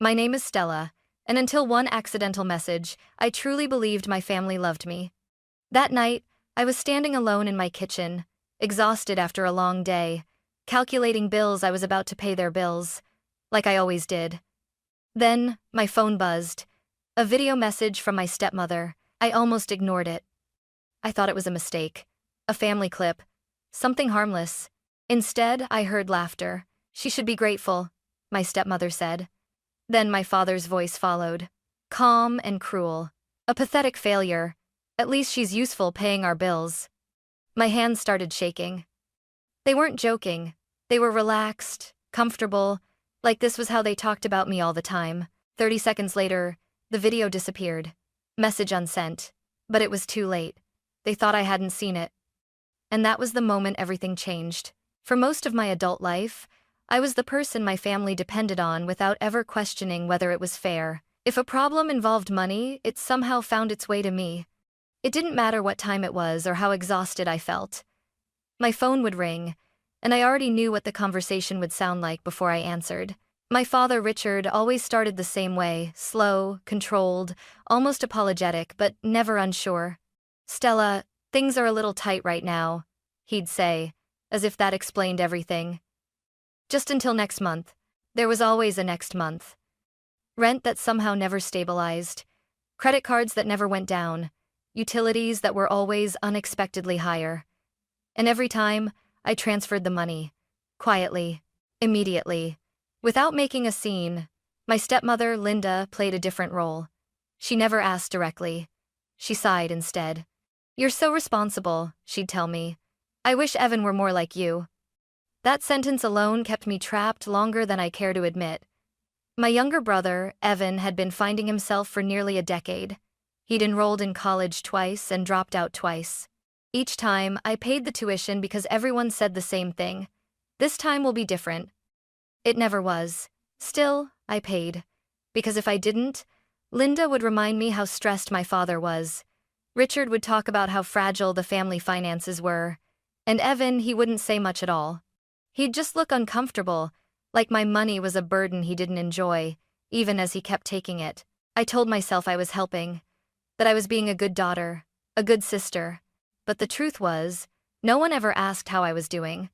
My name is Stella, and until one accidental message, I truly believed my family loved me. That night, I was standing alone in my kitchen, exhausted after a long day, calculating bills I was about to pay their bills, like I always did. Then, my phone buzzed. A video message from my stepmother. I almost ignored it. I thought it was a mistake. A family clip. Something harmless. Instead, I heard laughter. She should be grateful, my stepmother said. Then my father's voice followed. Calm and cruel. A pathetic failure. At least she's useful paying our bills. My hands started shaking. They weren't joking. They were relaxed, comfortable, like this was how they talked about me all the time. 30 seconds later, the video disappeared. Message unsent. But it was too late. They thought I hadn't seen it. And that was the moment everything changed. For most of my adult life, I was the person my family depended on without ever questioning whether it was fair. If a problem involved money, it somehow found its way to me. It didn't matter what time it was or how exhausted I felt. My phone would ring, and I already knew what the conversation would sound like before I answered. My father, Richard, always started the same way, slow, controlled, almost apologetic, but never unsure. Stella, things are a little tight right now, he'd say, as if that explained everything. Just until next month. There was always a next month. Rent that somehow never stabilized. Credit cards that never went down. Utilities that were always unexpectedly higher. And every time, I transferred the money. Quietly. Immediately. Without making a scene. My stepmother, Linda, played a different role. She never asked directly. She sighed instead. You're so responsible, she'd tell me. I wish Evan were more like you. That sentence alone kept me trapped longer than I care to admit. My younger brother, Evan, had been finding himself for nearly a decade. He'd enrolled in college twice and dropped out twice. Each time, I paid the tuition because everyone said the same thing. This time will be different. It never was. Still, I paid. Because if I didn't, Linda would remind me how stressed my father was. Richard would talk about how fragile the family finances were. And Evan, he wouldn't say much at all. He'd just look uncomfortable, like my money was a burden he didn't enjoy, even as he kept taking it. I told myself I was helping, that I was being a good daughter, a good sister. But the truth was, no one ever asked how I was doing.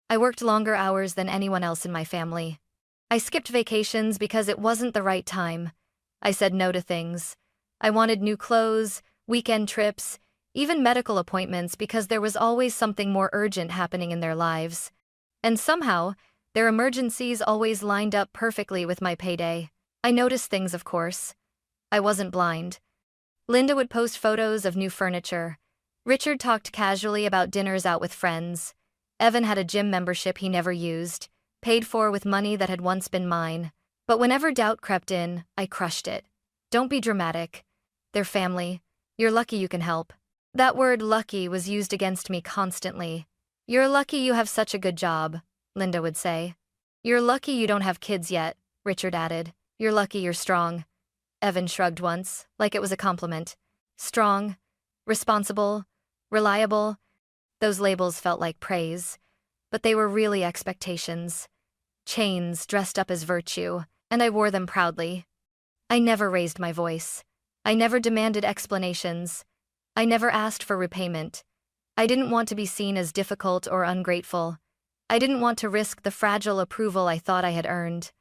I worked longer hours than anyone else in my family. I skipped vacations because it wasn't the right time. I said no to things. I wanted new clothes, weekend trips, even medical appointments because there was always something more urgent happening in their lives. And somehow, their emergencies always lined up perfectly with my payday. I noticed things, of course. I wasn't blind. Linda would post photos of new furniture. Richard talked casually about dinners out with friends. Evan had a gym membership he never used, paid for with money that had once been mine. But whenever doubt crept in, I crushed it. Don't be dramatic. They're family. You're lucky you can help. That word lucky was used against me constantly. You're lucky you have such a good job, Linda would say. You're lucky you don't have kids yet, Richard added. You're lucky you're strong. Evan shrugged once, like it was a compliment. Strong, responsible, reliable. Those labels felt like praise, but they were really expectations. Chains dressed up as virtue, and I wore them proudly. I never raised my voice. I never demanded explanations. I never asked for repayment. I didn't want to be seen as difficult or ungrateful. I didn't want to risk the fragile approval I thought I had earned.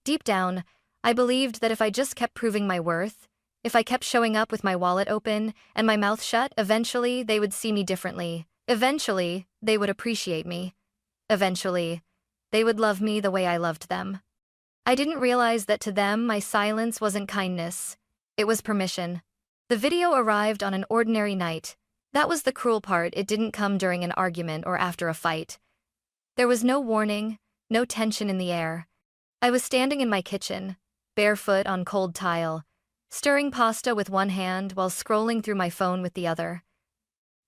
Deep down, I believed that if I just kept proving my worth, if I kept showing up with my wallet open and my mouth shut, eventually they would see me differently. Eventually, they would appreciate me. Eventually, they would love me the way I loved them. I didn't realize that to them my silence wasn't kindness. It was permission. The video arrived on an ordinary night. That was the cruel part. It didn't come during an argument or after a fight. There was no warning, no tension in the air. I was standing in my kitchen, barefoot on cold tile, stirring pasta with one hand while scrolling through my phone with the other.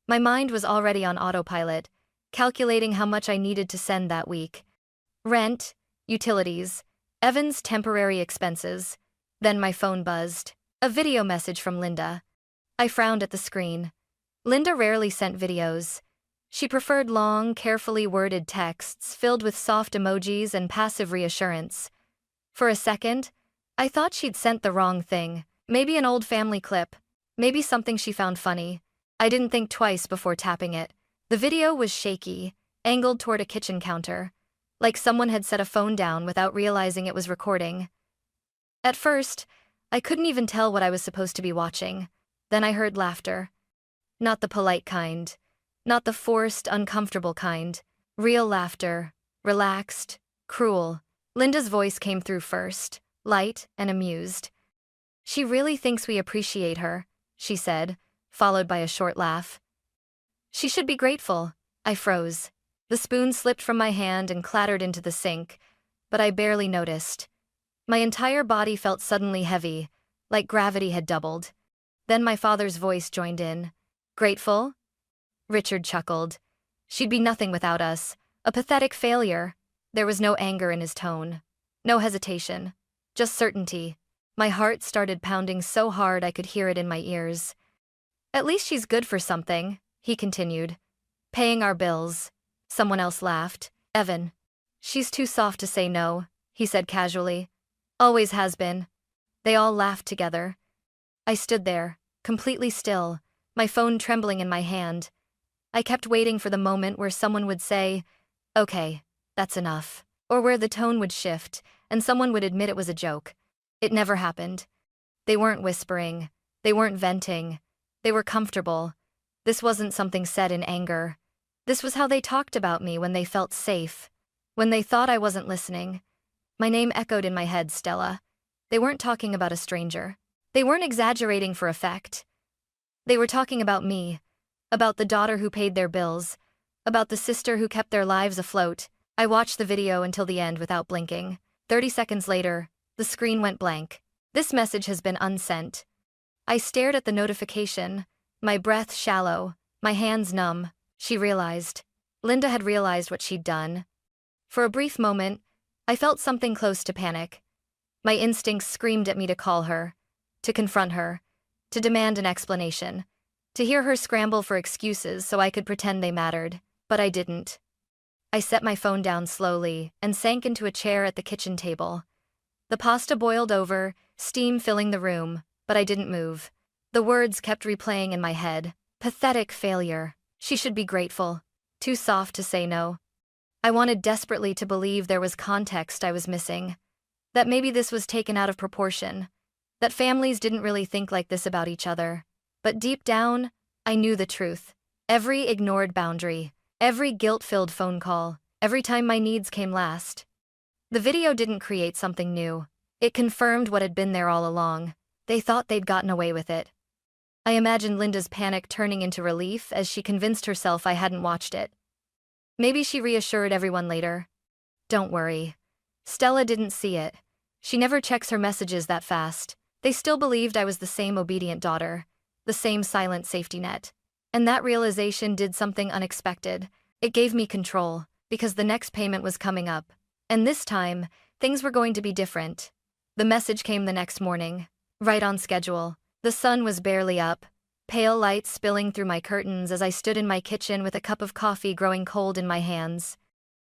My mind was already on autopilot, calculating how much I needed to send that week. Rent, utilities, Evan's temporary expenses. Then my phone buzzed. A video message from Linda. I frowned at the screen. Linda rarely sent videos. She preferred long, carefully worded texts filled with soft emojis and passive reassurance. For a second, I thought she'd sent the wrong thing. Maybe an old family clip. Maybe something she found funny. I didn't think twice before tapping it. The video was shaky, angled toward a kitchen counter, like someone had set a phone down without realizing it was recording. At first, I couldn't even tell what I was supposed to be watching. Then I heard laughter. Not the polite kind. Not the forced, uncomfortable kind. Real laughter. Relaxed. Cruel. Linda's voice came through first, light and amused. "She really thinks we appreciate her," she said, followed by a short laugh. "She should be grateful." I froze. The spoon slipped from my hand and clattered into the sink, but I barely noticed. My entire body felt suddenly heavy, like gravity had doubled. Then my father's voice joined in. "Grateful?" Richard chuckled. "She'd be nothing without us. A pathetic failure." There was no anger in his tone. No hesitation. Just certainty. My heart started pounding so hard I could hear it in my ears. "At least she's good for something," he continued. "Paying our bills." Someone else laughed. "Evan." "She's too soft to say no," he said casually. "Always has been." They all laughed together. I stood there, completely still, my phone trembling in my hand. I kept waiting for the moment where someone would say, "Okay, that's enough," or where the tone would shift and someone would admit it was a joke. It never happened. They weren't whispering. They weren't venting. They were comfortable. This wasn't something said in anger. This was how they talked about me when they felt safe, when they thought I wasn't listening. My name echoed in my head, Stella. They weren't talking about a stranger. They weren't exaggerating for effect. They were talking about me, about the daughter who paid their bills, about the sister who kept their lives afloat. I watched the video until the end without blinking. 30 seconds later, the screen went blank. "This message has been unsent." I stared at the notification, my breath shallow, my hands numb. She realized. Linda had realized what she'd done. For a brief moment, I felt something close to panic. My instincts screamed at me to call her, to confront her, to demand an explanation, to hear her scramble for excuses so I could pretend they mattered. But I didn't. I set my phone down slowly and sank into a chair at the kitchen table. The pasta boiled over, steam filling the room, but I didn't move. The words kept replaying in my head. Pathetic failure. She should be grateful. Too soft to say no. I wanted desperately to believe there was context I was missing. That maybe this was taken out of proportion. That families didn't really think like this about each other. But deep down, I knew the truth. Every ignored boundary, every guilt-filled phone call, every time my needs came last. The video didn't create something new. It confirmed what had been there all along. They thought they'd gotten away with it. I imagined Linda's panic turning into relief as she convinced herself I hadn't watched it. Maybe she reassured everyone later. "Don't worry. Stella didn't see it. She never checks her messages that fast." They still believed I was the same obedient daughter, the same silent safety net. And that realization did something unexpected. It gave me control, because the next payment was coming up. And this time, things were going to be different. The message came the next morning, right on schedule. The sun was barely up, pale light spilling through my curtains as I stood in my kitchen with a cup of coffee growing cold in my hands.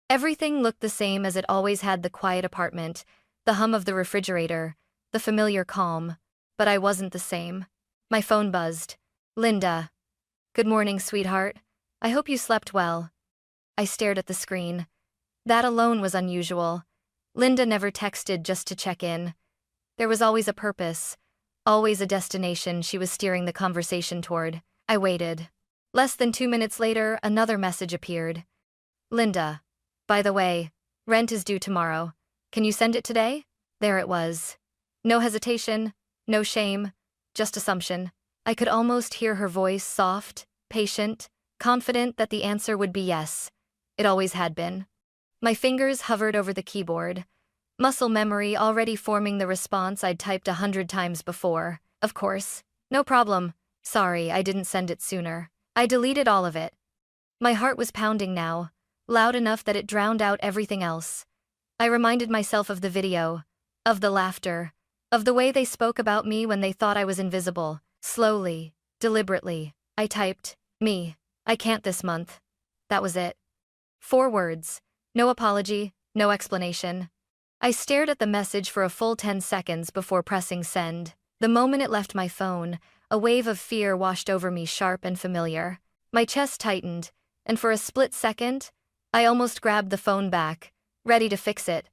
Everything looked the same as it always had: the quiet apartment, the hum of the refrigerator, the familiar calm. But I wasn't the same. My phone buzzed. "Linda." "Good morning, sweetheart. I hope you slept well." I stared at the screen. That alone was unusual. Linda never texted just to check in. There was always a purpose. Always a destination she was steering the conversation toward. I waited. Less than 2 minutes later, another message appeared. "Linda. By the way, rent is due tomorrow. Can you send it today?" There it was. No hesitation, no shame, just assumption. I could almost hear her voice, soft, patient, confident that the answer would be yes. It always had been. My fingers hovered over the keyboard. Muscle memory already forming the response I'd typed 100 times before. "Of course. No problem. Sorry, I didn't send it sooner." I deleted all of it. My heart was pounding now, loud enough that it drowned out everything else. I reminded myself of the video, of the laughter, of the way they spoke about me when they thought I was invisible. Slowly, deliberately, I typed, "Me. I can't this month." That was it. 4 words. No apology, no explanation. I stared at the message for a full 10 seconds before pressing send. The moment it left my phone, a wave of fear washed over me, sharp and familiar. My chest tightened, and for a split second, I almost grabbed the phone back, ready to fix it,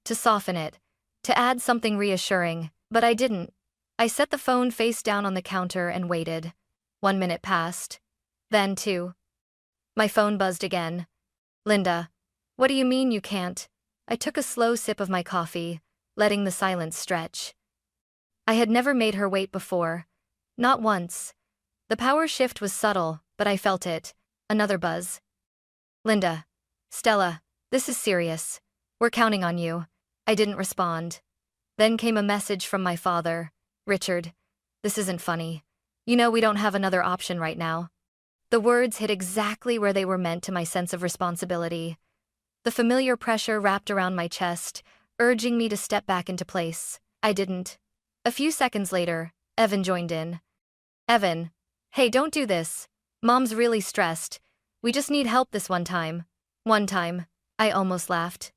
to soften it, to add something reassuring, but I didn't. I set the phone face down on the counter and waited. 1 minute passed. Then 2. My phone buzzed again. Linda, what do you mean you can't? I took a slow sip of my coffee, letting the silence stretch. I had never made her wait before. Not once. The power shift was subtle, but I felt it. Another buzz. Linda. Stella, this is serious. We're counting on you. I didn't respond. Then came a message from my father. Richard, this isn't funny. You know we don't have another option right now. The words hit exactly where they were meant to my sense of responsibility. The familiar pressure wrapped around my chest, urging me to step back into place. I didn't. A few seconds later, Evan joined in. Evan, hey, don't do this. Mom's really stressed. We just need help this one time. One time. I almost laughed.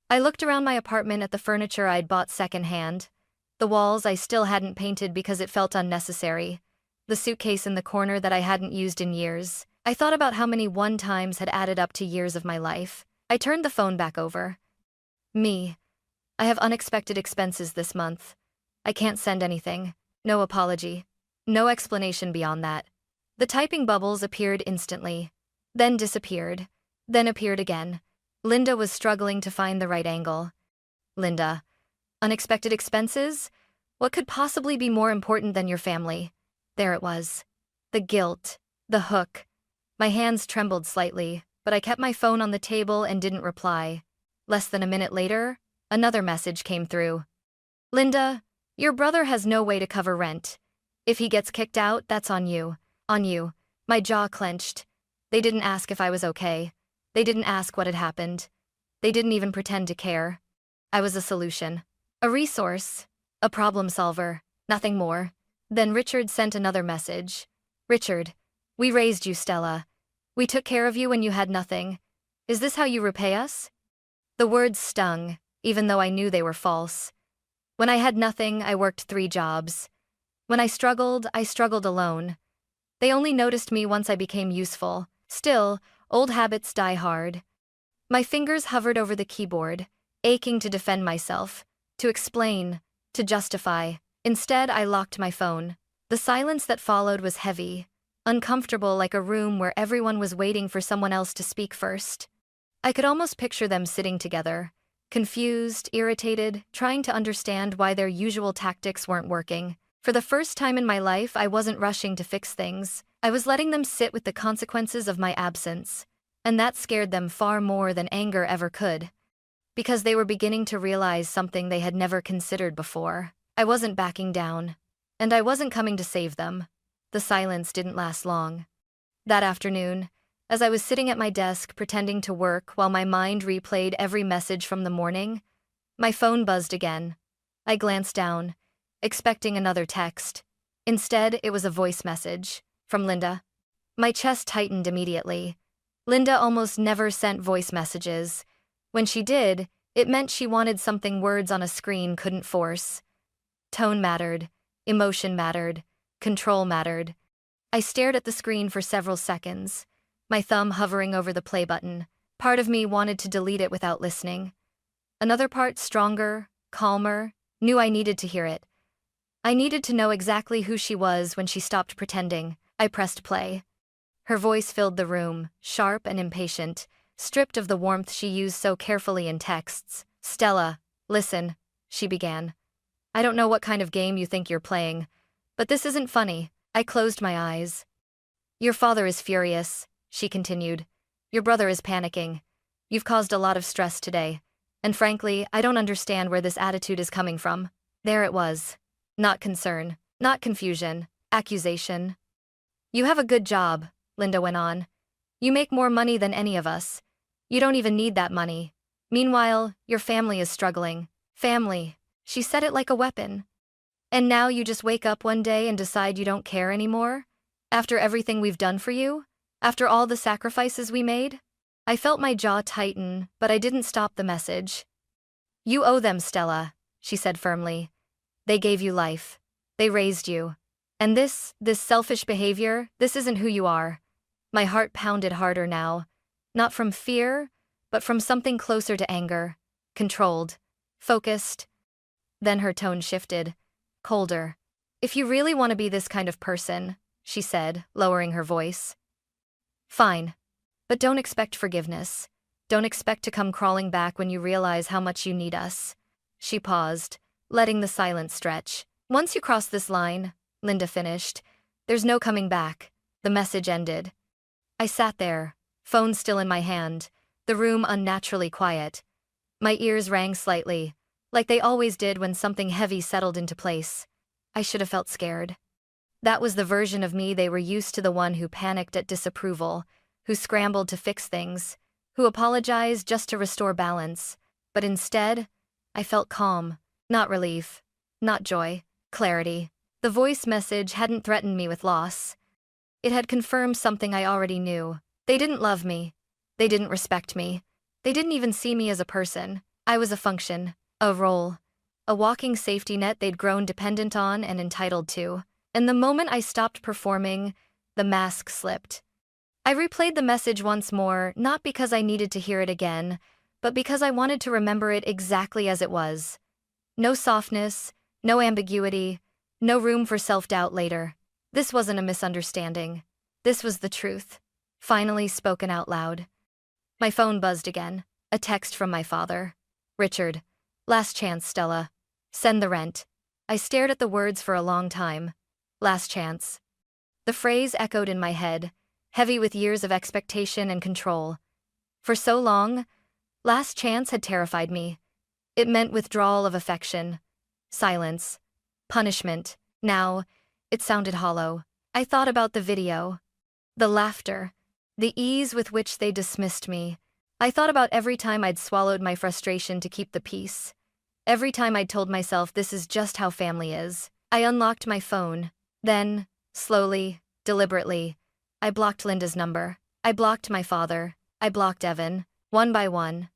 I looked around my apartment at the furniture I'd bought secondhand. The walls I still hadn't painted because it felt unnecessary. The suitcase in the corner that I hadn't used in years. I thought about how many one-times had added up to years of my life. I turned the phone back over. Me. I have unexpected expenses this month. I can't send anything. No apology. No explanation beyond that. The typing bubbles appeared instantly. Then disappeared. Then appeared again. Linda was struggling to find the right angle. Linda. Unexpected expenses? What could possibly be more important than your family? There it was. The guilt. The hook. My hands trembled slightly, but I kept my phone on the table and didn't reply. Less than a minute later, another message came through. Linda, your brother has no way to cover rent. If he gets kicked out, that's on you. On you. My jaw clenched. They didn't ask if I was okay. They didn't ask what had happened. They didn't even pretend to care. I was a solution. A resource. A problem solver. Nothing more. Then Richard sent another message. Richard, we raised you, Stella. We took care of you when you had nothing. Is this how you repay us? The words stung, even though I knew they were false. When I had nothing, I worked 3 jobs. When I struggled alone. They only noticed me once I became useful. Still, old habits die hard. My fingers hovered over the keyboard, aching to defend myself, to explain, to justify. Instead, I locked my phone. The silence that followed was heavy, uncomfortable, like a room where everyone was waiting for someone else to speak first. I could almost picture them sitting together, confused, irritated, trying to understand why their usual tactics weren't working. For the first time in my life, I wasn't rushing to fix things. I was letting them sit with the consequences of my absence. And that scared them far more than anger ever could. Because they were beginning to realize something they had never considered before. I wasn't backing down. And I wasn't coming to save them. The silence didn't last long. That afternoon, as I was sitting at my desk pretending to work while my mind replayed every message from the morning, my phone buzzed again. I glanced down, expecting another text. Instead, it was a voice message from Linda. My chest tightened immediately. Linda almost never sent voice messages. When she did, it meant she wanted something words on a screen couldn't force. Tone mattered, emotion mattered, control mattered. I stared at the screen for several seconds, my thumb hovering over the play button. Part of me wanted to delete it without listening. Another part, stronger, calmer, knew I needed to hear it. I needed to know exactly who she was when she stopped pretending. I pressed play. Her voice filled the room, sharp and impatient, stripped of the warmth she used so carefully in texts. Stella, listen, she began. I don't know what kind of game you think you're playing, but this isn't funny. I closed my eyes. Your father is furious, she continued. Your brother is panicking. You've caused a lot of stress today, and frankly, I don't understand where this attitude is coming from. There it was. Not concern, not confusion, accusation. You have a good job, Linda went on. You make more money than any of us. You don't even need that money. Meanwhile, your family is struggling. Family. She said it like a weapon. And now you just wake up one day and decide you don't care anymore? After everything we've done for you? After all the sacrifices we made? I felt my jaw tighten, but I didn't stop the message. You owe them, Stella, she said firmly. They gave you life. They raised you. And this selfish behavior, this isn't who you are. My heart pounded harder now. Not from fear, but from something closer to anger. Controlled. Focused. Then her tone shifted. Colder. If you really want to be this kind of person, she said, lowering her voice. Fine. But don't expect forgiveness. Don't expect to come crawling back when you realize how much you need us. She paused, letting the silence stretch. Once you cross this line, Linda finished, there's no coming back. The message ended. I sat there, phone still in my hand, the room unnaturally quiet. My ears rang slightly, like they always did when something heavy settled into place. I should have felt scared. That was the version of me they were used to, the one who panicked at disapproval, who scrambled to fix things, who apologized just to restore balance. But instead, I felt calm, not relief, not joy, clarity. The voice message hadn't threatened me with loss. It had confirmed something I already knew. They didn't love me. They didn't respect me. They didn't even see me as a person. I was a function, a role, a walking safety net they'd grown dependent on and entitled to. And the moment I stopped performing, the mask slipped. I replayed the message once more, not because I needed to hear it again, but because I wanted to remember it exactly as it was. No softness, no ambiguity, no room for self-doubt later. This wasn't a misunderstanding. This was the truth, finally spoken out loud. My phone buzzed again, a text from my father. Richard, last chance, Stella. Send the rent. I stared at the words for a long time. Last chance. The phrase echoed in my head, heavy with years of expectation and control. For so long, last chance had terrified me. It meant withdrawal of affection, silence, punishment. Now, it sounded hollow. I thought about the video, the laughter, the ease with which they dismissed me. I thought about every time I'd swallowed my frustration to keep the peace. Every time I'd told myself this is just how family is. I unlocked my phone. Then, slowly, deliberately, I blocked Linda's number. I blocked my father. I blocked Evan, one by one.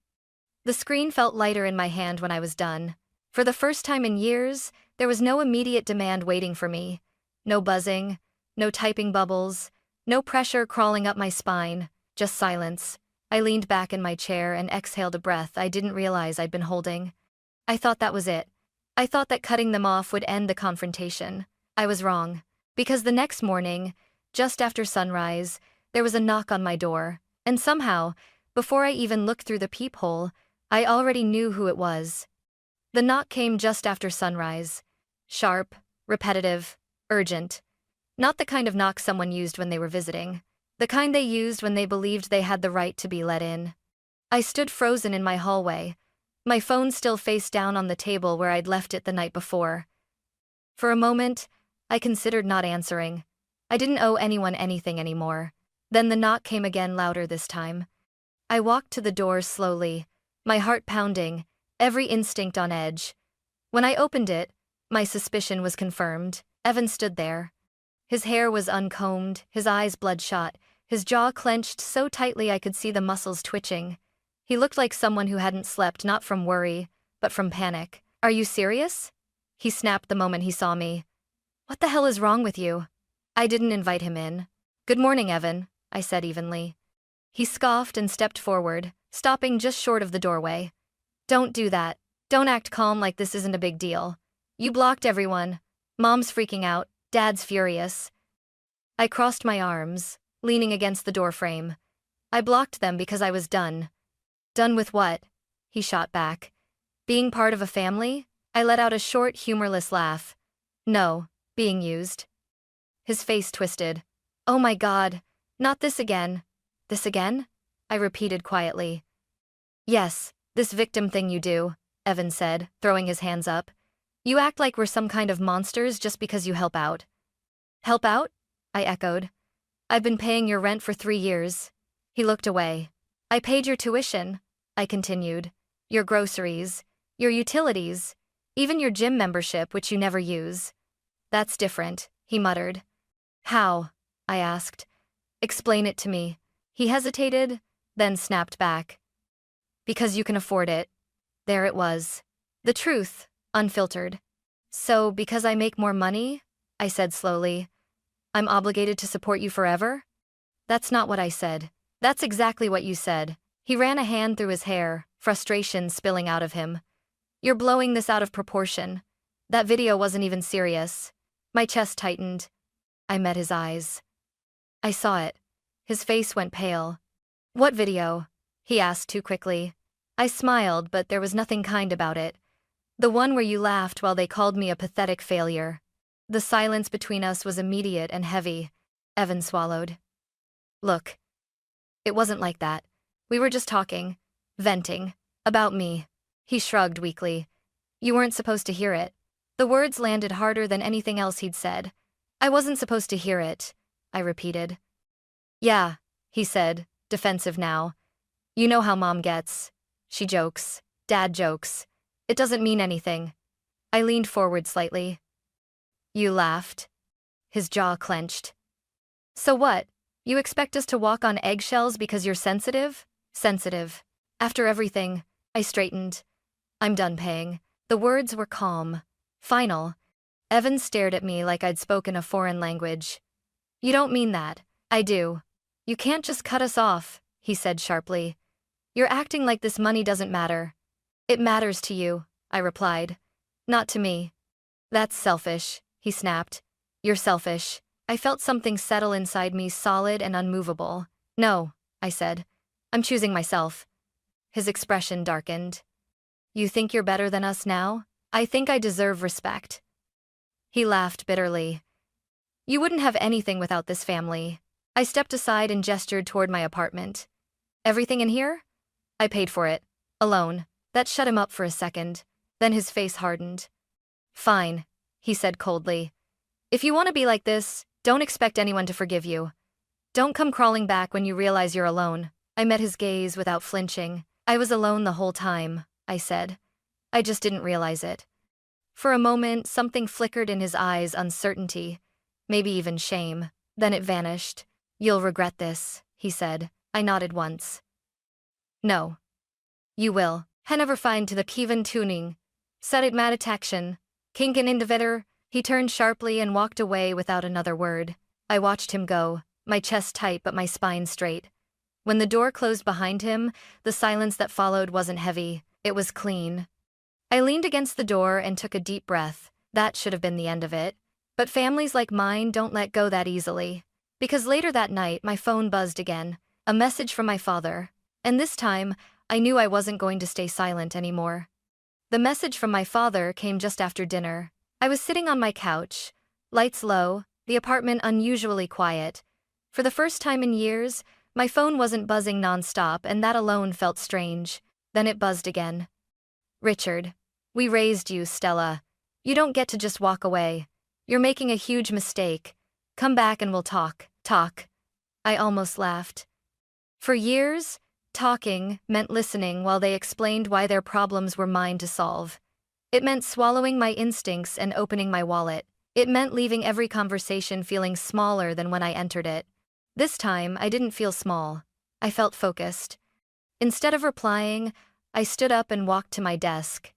The screen felt lighter in my hand when I was done. For the first time in years, there was no immediate demand waiting for me. No buzzing, no typing bubbles, no pressure crawling up my spine, just silence. I leaned back in my chair and exhaled a breath I didn't realize I'd been holding. I thought that was it. I thought that cutting them off would end the confrontation. I was wrong. Because the next morning, just after sunrise, there was a knock on my door, and somehow, before I even looked through the peephole, I already knew who it was. The knock came just after sunrise. Sharp, repetitive, urgent. Not the kind of knock someone used when they were visiting. The kind they used when they believed they had the right to be let in. I stood frozen in my hallway, my phone still face down on the table where I'd left it the night before. For a moment, I considered not answering. I didn't owe anyone anything anymore. Then the knock came again, louder this time. I walked to the door slowly, my heart pounding, every instinct on edge. When I opened it, my suspicion was confirmed. Evan stood there. His hair was uncombed, his eyes bloodshot, his jaw clenched so tightly I could see the muscles twitching. He looked like someone who hadn't slept, not from worry, but from panic. Are you serious? He snapped the moment he saw me. What the hell is wrong with you? I didn't invite him in. Good morning, Evan, I said evenly. He scoffed and stepped forward, stopping just short of the doorway. Don't do that. Don't act calm like this isn't a big deal. You blocked everyone. Mom's freaking out, Dad's furious. I crossed my arms, leaning against the doorframe. I blocked them because I was done. Done with what? He shot back. Being part of a family? I let out a short, humorless laugh. No, being used. His face twisted. Oh my God, not this again. This again? I repeated quietly. Yes, this victim thing you do, Evan said, throwing his hands up. You act like we're some kind of monsters just because you help out. Help out? I echoed. I've been paying your rent for 3 years. He looked away. I paid your tuition, I continued. Your groceries, your utilities, even your gym membership, which you never use. That's different, he muttered. How? I asked. Explain it to me. He hesitated, then snapped back. Because you can afford it. There it was. The truth, unfiltered. So, because I make more money, I said slowly, I'm obligated to support you forever? That's not what I said. That's exactly what you said. He ran a hand through his hair, frustration spilling out of him. You're blowing this out of proportion. That video wasn't even serious. My chest tightened. I met his eyes. I saw it. His face went pale. What video? He asked too quickly. I smiled, but there was nothing kind about it. The one where you laughed while they called me a pathetic failure. The silence between us was immediate and heavy. Evan swallowed. Look. It wasn't like that. We were just talking. Venting. About me. He shrugged weakly. You weren't supposed to hear it. The words landed harder than anything else he'd said. I wasn't supposed to hear it, I repeated. Yeah, he said, defensive now. You know how Mom gets. She jokes. Dad jokes. It doesn't mean anything. I leaned forward slightly. You laughed. His jaw clenched. So what? You expect us to walk on eggshells because you're sensitive? Sensitive. After everything, I straightened. I'm done paying. The words were calm. Final. Evan stared at me like I'd spoken a foreign language. You don't mean that. I do. You can't just cut us off, he said sharply. You're acting like this money doesn't matter. It matters to you, I replied. Not to me. That's selfish, he snapped. You're selfish. I felt something settle inside me, solid and unmovable. No, I said. I'm choosing myself. His expression darkened. You think you're better than us now? I think I deserve respect. He laughed bitterly. You wouldn't have anything without this family. I stepped aside and gestured toward my apartment. Everything in here? I paid for it. Alone. That shut him up for a second. Then his face hardened. Fine, he said coldly. If you want to be like this, don't expect anyone to forgive you. Don't come crawling back when you realize you're alone. I met his gaze without flinching. I was alone the whole time, I said. I just didn't realize it. For a moment, something flickered in his eyes, uncertainty, maybe even shame. Then it vanished. You'll regret this, he said. I nodded once. No. You will. Henever find to the Kievan tuning. Sarit meditaction. Kinkin individer. He turned sharply and walked away without another word. I watched him go, my chest tight but my spine straight. When the door closed behind him, the silence that followed wasn't heavy, it was clean. I leaned against the door and took a deep breath. That should have been the end of it. But families like mine don't let go that easily. Because later that night, my phone buzzed again, a message from my father. And this time, I knew I wasn't going to stay silent anymore. The message from my father came just after dinner. I was sitting on my couch, lights low, the apartment unusually quiet. For the first time in years, my phone wasn't buzzing nonstop, and that alone felt strange. Then it buzzed again. Richard, we raised you, Stella. You don't get to just walk away. You're making a huge mistake. Come back and we'll talk. Talk. I almost laughed. For years, talking meant listening while they explained why their problems were mine to solve. It meant swallowing my instincts and opening my wallet. It meant leaving every conversation feeling smaller than when I entered it. This time, I didn't feel small. I felt focused. Instead of replying, I stood up and walked to my desk.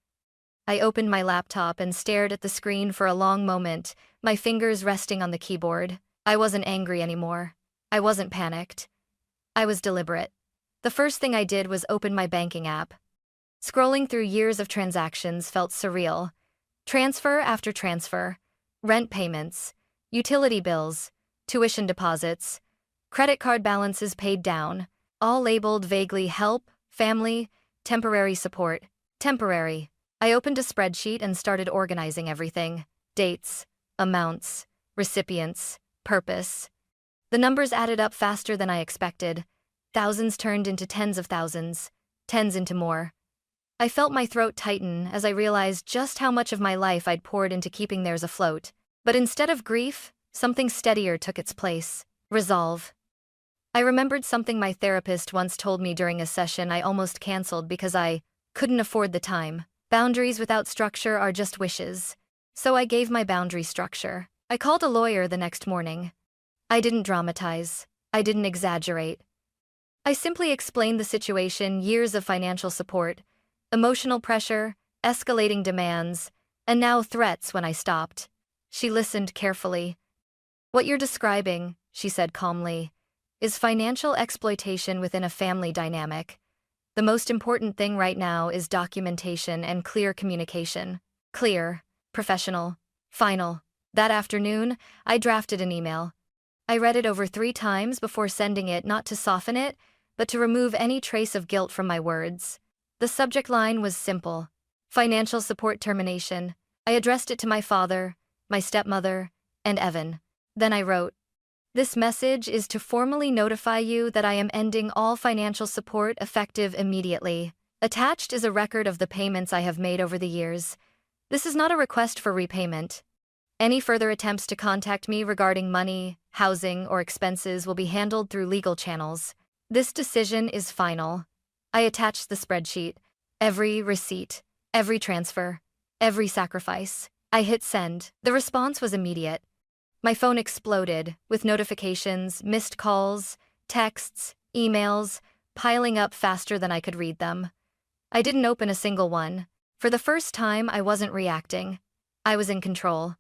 I opened my laptop and stared at the screen for a long moment, my fingers resting on the keyboard. I wasn't angry anymore. I wasn't panicked. I was deliberate. The first thing I did was open my banking app. Scrolling through years of transactions felt surreal. Transfer after transfer. Rent payments. Utility bills. Tuition deposits. Credit card balances paid down. All labeled vaguely help, family, temporary support. Temporary. I opened a spreadsheet and started organizing everything. Dates, amounts, recipients, purpose. The numbers added up faster than I expected. Thousands turned into tens of thousands, tens into more. I felt my throat tighten as I realized just how much of my life I'd poured into keeping theirs afloat. But instead of grief, something steadier took its place. Resolve. I remembered something my therapist once told me during a session I almost canceled because I couldn't afford the time. Boundaries without structure are just wishes. So I gave my boundary structure. I called a lawyer the next morning. I didn't dramatize. I didn't exaggerate. I simply explained the situation, years of financial support, Emotional pressure, escalating demands, and now threats when I stopped. She listened carefully. "What you're describing," she said calmly, "is financial exploitation within a family dynamic. The most important thing right now is documentation and clear communication. Clear, professional, final." That afternoon, I drafted an email. I read it over 3 times before sending it, not to soften it, but to remove any trace of guilt from my words. The subject line was simple: financial support termination. I addressed it to my father, my stepmother, and Evan. Then I wrote, "This message is to formally notify you that I am ending all financial support effective immediately. Attached is a record of the payments I have made over the years. This is not a request for repayment. Any further attempts to contact me regarding money, housing, or expenses will be handled through legal channels. This decision is final." I attached the spreadsheet. Every receipt, every transfer, every sacrifice. I hit send. The response was immediate. My phone exploded, with notifications, missed calls, texts, emails, piling up faster than I could read them. I didn't open a single one. For the first time, I wasn't reacting. I was in control.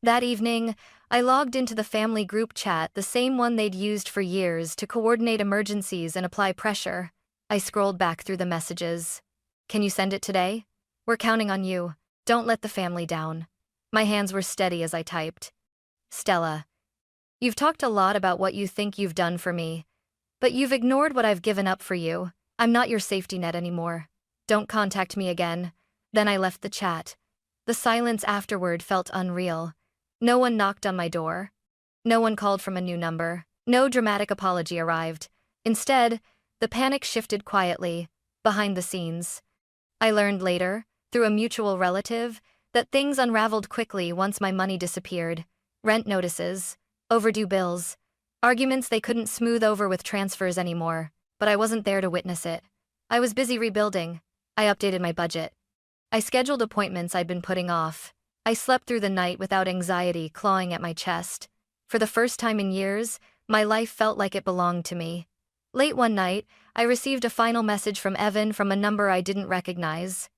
That evening, I logged into the family group chat, the same one they'd used for years to coordinate emergencies and apply pressure. I scrolled back through the messages. "Can you send it today? We're counting on you. Don't let the family down." My hands were steady as I typed. "Stella, you've talked a lot about what you think you've done for me, but you've ignored what I've given up for you. I'm not your safety net anymore. Don't contact me again." Then I left the chat. The silence afterward felt unreal. No one knocked on my door. No one called from a new number. No dramatic apology arrived. Instead, the panic shifted quietly, behind the scenes. I learned later, through a mutual relative, that things unraveled quickly once my money disappeared. Rent notices, overdue bills, arguments they couldn't smooth over with transfers anymore, but I wasn't there to witness it. I was busy rebuilding. I updated my budget. I scheduled appointments I'd been putting off. I slept through the night without anxiety clawing at my chest. For the first time in years, my life felt like it belonged to me. Late one night, I received a final message from Evan from a number I didn't recognize.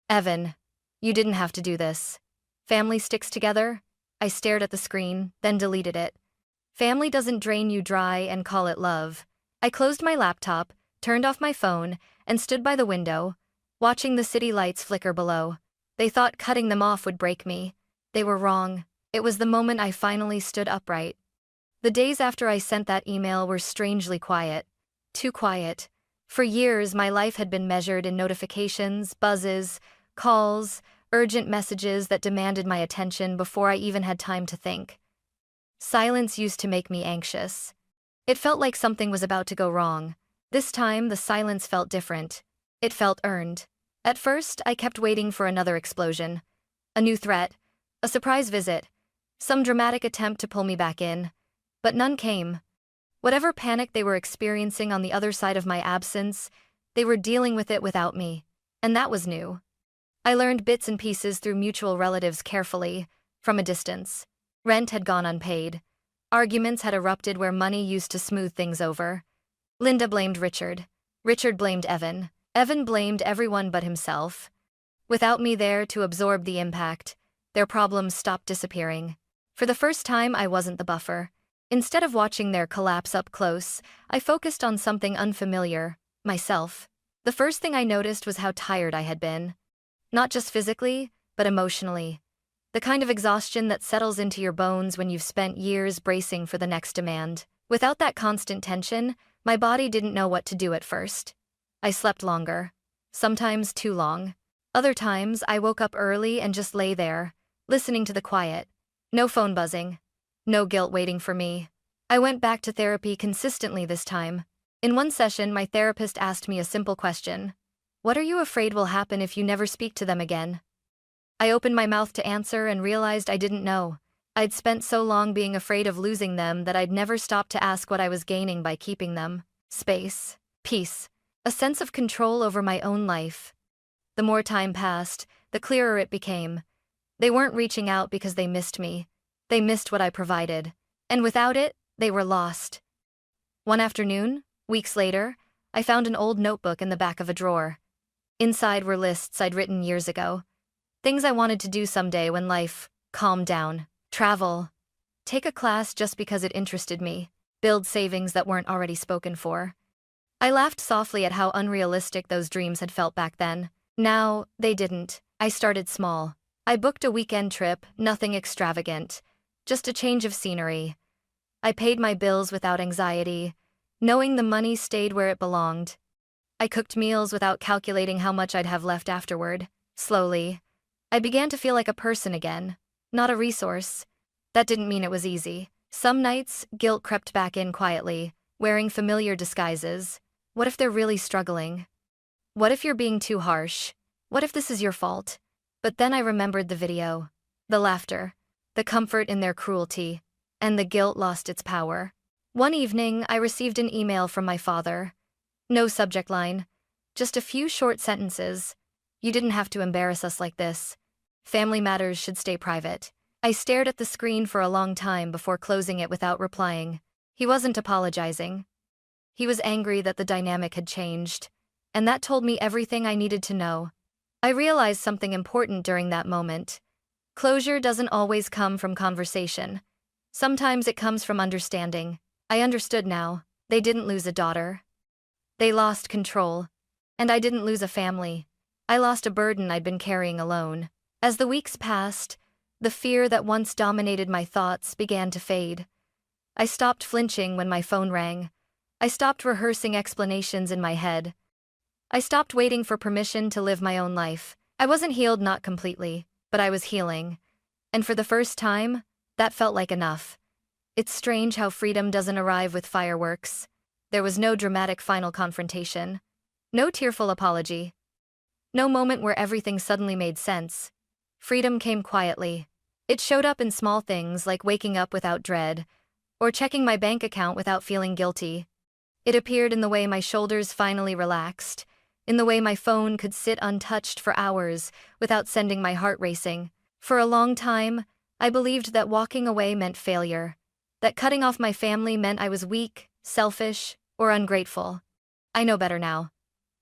"Evan, you didn't have to do this. Family sticks together?" I stared at the screen, then deleted it. "Family doesn't drain you dry and call it love." I closed my laptop, turned off my phone, and stood by the window, watching the city lights flicker below. They thought cutting them off would break me. They were wrong. It was the moment I finally stood upright. The days after I sent that email were strangely quiet. Too quiet. For years, my life had been measured in notifications, buzzes, calls, urgent messages that demanded my attention before I even had time to think. Silence used to make me anxious. It felt like something was about to go wrong. This time, the silence felt different. It felt earned. At first, I kept waiting for another explosion. A new threat, a surprise visit, some dramatic attempt to pull me back in. But none came. Whatever panic they were experiencing on the other side of my absence, they were dealing with it without me. And that was new. I learned bits and pieces through mutual relatives carefully, from a distance. Rent had gone unpaid. Arguments had erupted where money used to smooth things over. Linda blamed Richard. Richard blamed Evan. Evan blamed everyone but himself. Without me there to absorb the impact, their problems stopped disappearing. For the first time, I wasn't the buffer. Instead of watching their collapse up close, I focused on something unfamiliar, myself. The first thing I noticed was how tired I had been. Not just physically, but emotionally. The kind of exhaustion that settles into your bones when you've spent years bracing for the next demand. Without that constant tension, my body didn't know what to do at first. I slept longer. Sometimes too long. Other times, I woke up early and just lay there, listening to the quiet. No phone buzzing. No guilt waiting for me. I went back to therapy consistently this time. In one session, my therapist asked me a simple question. "What are you afraid will happen if you never speak to them again?" I opened my mouth to answer and realized I didn't know. I'd spent so long being afraid of losing them that I'd never stopped to ask what I was gaining by keeping them. Space. Peace. A sense of control over my own life. The more time passed, the clearer it became. They weren't reaching out because they missed me. They missed what I provided. And without it, they were lost. One afternoon, weeks later, I found an old notebook in the back of a drawer. Inside were lists I'd written years ago. Things I wanted to do someday when life calmed down. Travel. Take a class just because it interested me. Build savings that weren't already spoken for. I laughed softly at how unrealistic those dreams had felt back then. Now, they didn't. I started small. I booked a weekend trip, nothing extravagant. Just a change of scenery. I paid my bills without anxiety, knowing the money stayed where it belonged. I cooked meals without calculating how much I'd have left afterward. Slowly, I began to feel like a person again, not a resource. That didn't mean it was easy. Some nights, guilt crept back in quietly, wearing familiar disguises. What if they're really struggling? What if you're being too harsh? What if this is your fault? But then I remembered the video. The laughter. The comfort in their cruelty. And the guilt lost its power. One evening, I received an email from my father. No subject line. Just a few short sentences. You didn't have to embarrass us like this. Family matters should stay private. I stared at the screen for a long time before closing it without replying. He wasn't apologizing. He was angry that the dynamic had changed. And that told me everything I needed to know. I realized something important during that moment. Closure doesn't always come from conversation. Sometimes it comes from understanding. I understood now. They didn't lose a daughter. They lost control. And I didn't lose a family. I lost a burden I'd been carrying alone. As the weeks passed, the fear that once dominated my thoughts began to fade. I stopped flinching when my phone rang. I stopped rehearsing explanations in my head. I stopped waiting for permission to live my own life. I wasn't healed, not completely, but I was healing. And for the first time, that felt like enough. It's strange how freedom doesn't arrive with fireworks. There was no dramatic final confrontation. No tearful apology. No moment where everything suddenly made sense. Freedom came quietly. It showed up in small things like waking up without dread, or checking my bank account without feeling guilty. It appeared in the way my shoulders finally relaxed, in the way my phone could sit untouched for hours without sending my heart racing. For a long time, I believed that walking away meant failure, that cutting off my family meant I was weak, selfish, or ungrateful. I know better now.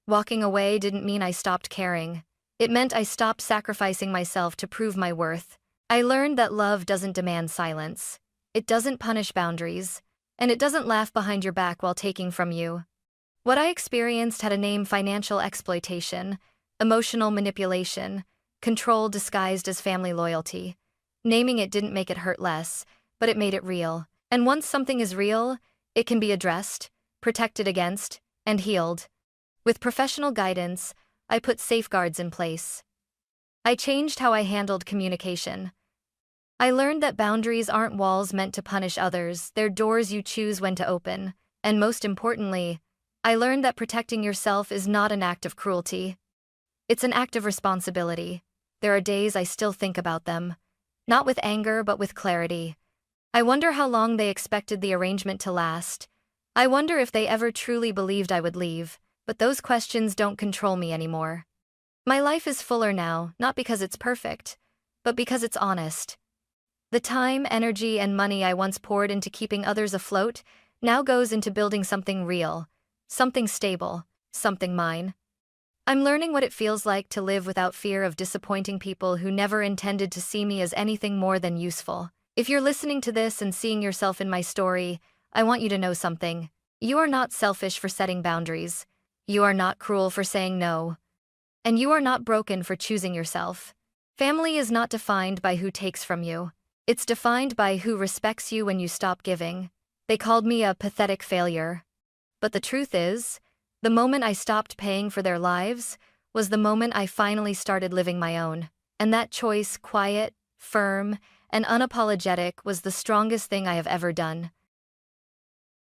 Walking away didn't mean I stopped caring. It meant I stopped sacrificing myself to prove my worth. I learned that love doesn't demand silence. It doesn't punish boundaries. And it doesn't laugh behind your back while taking from you. What I experienced had a name: financial exploitation, emotional manipulation, control disguised as family loyalty. Naming it didn't make it hurt less, but it made it real. And once something is real, it can be addressed, protected against, and healed. With professional guidance, I put safeguards in place. I changed how I handled communication. I learned that boundaries aren't walls meant to punish others, they're doors you choose when to open. And most importantly, I learned that protecting yourself is not an act of cruelty. It's an act of responsibility. There are days I still think about them. Not with anger, but with clarity. I wonder how long they expected the arrangement to last. I wonder if they ever truly believed I would leave. But those questions don't control me anymore. My life is fuller now, not because it's perfect, but because it's honest. The time, energy, and money I once poured into keeping others afloat now goes into building something real, something stable, something mine. I'm learning what it feels like to live without fear of disappointing people who never intended to see me as anything more than useful. If you're listening to this and seeing yourself in my story, I want you to know something. You are not selfish for setting boundaries. You are not cruel for saying no. And you are not broken for choosing yourself. Family is not defined by who takes from you. It's defined by who respects you when you stop giving. They called me a pathetic failure. But the truth is, the moment I stopped paying for their lives was the moment I finally started living my own. And that choice, quiet, firm, and unapologetic, was the strongest thing I have ever done.